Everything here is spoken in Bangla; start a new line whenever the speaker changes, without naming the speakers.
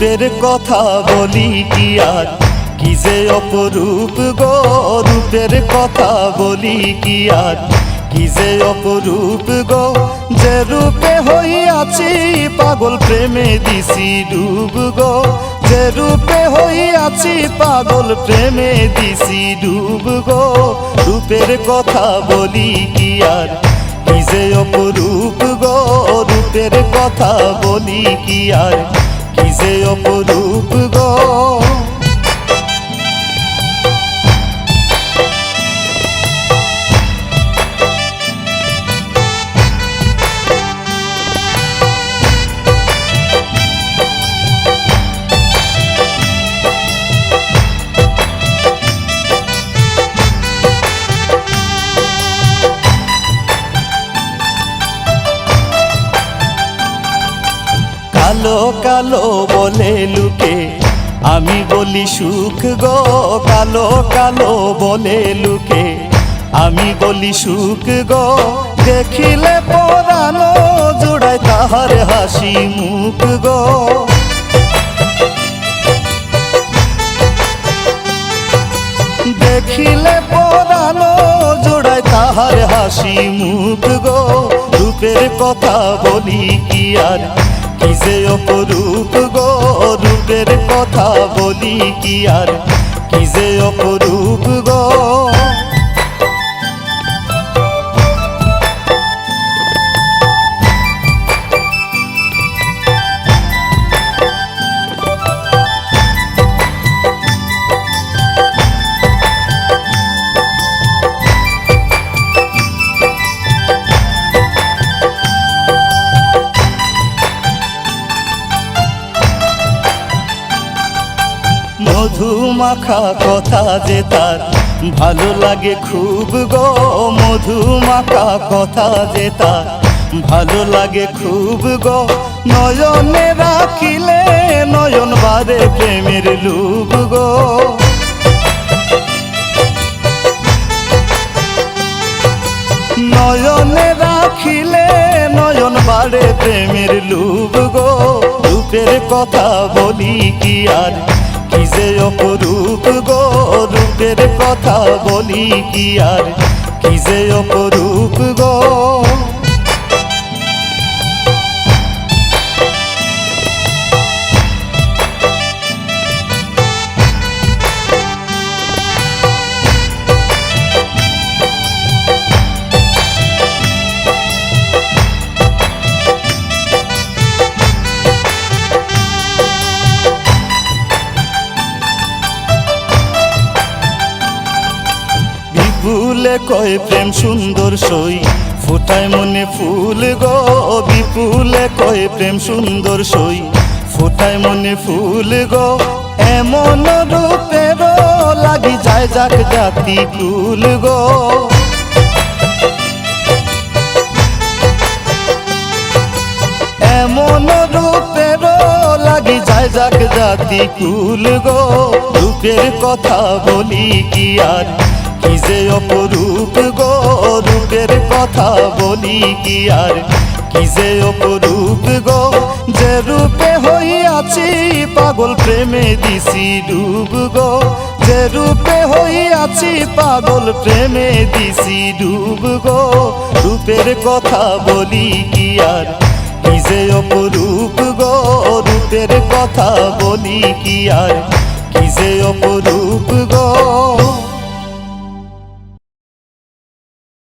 রূপের কথা বলি কি আর, কি যে অপরূপ গো। রূপের কথা বলি কি আর, কি যে অপরূপ গো। যে রূপে হইয়াছি পাগল প্রেমে দিছি ডুব গো। যে রূপে হইয়াছি পাগল প্রেমে দিছি ডুব গো। রূপের কথা বলি কি আর, কি যে অপরূপ গো। রূপের কথা বলি কি আর, কি যে অপরূপ গো। কালো কালো বলে লুকে, আমি বলি সুখ গো। কালো কালো বলে লুকে, আমি বলি সুখ গো। দেখিলে পরানো জোড়ায় তাহার হাসি মুখ গো। দেখিলে পরানো জোড়ায় তাহার হাসি মুখ গো। রূপের কথা বলি কি আর, কি যে অপরূপ গো। রূপের কথা বলি কি আর, কি যে অপরূপ গো। মধু মাখা কথা যে তার ভালো লাগে খুব গো। মধু মাখা কথা যে তার ভালো লাগে খুব গো। নয়নে রাখিলে নয়ন বারে প্রেমের লুভ গো। নয়নে রাখিলে নয়ন বারে প্রেমের লুভ গো। রূপের কথা বলি কি আর, কি যে অপরূপ গো। রূপের কথা বলি কি আর, কি যে অপরূপ গো। বিপুলে কয় প্রেম সুন্দর সই, ফোটায় মনে ফুল গো। বিপুলে কয় প্রেম সুন্দর সই, ফোটায় মনে ফুল গো। এমন রূপের লাগি যায় যাক জাতি কুল গো। এমন রূপের লাগি যায় যাক জাতি কুল গো। রূপের কথা বলি কি আর, কি যে অপরূপ গো। রূপের কথা বলি কি আর, কি যে অপরূপ গো। যে রূপে হইয়াছি পাগল প্রেমে দিছি ডুব গো। যে রূপে হইয়াছি পাগল প্রেমে দিছি ডুব গো। রূপের কথা বলি কি আর, কি যে অপরূপ গো। রূপের কথা বলি কি আর, কি যে অপরূপ গো।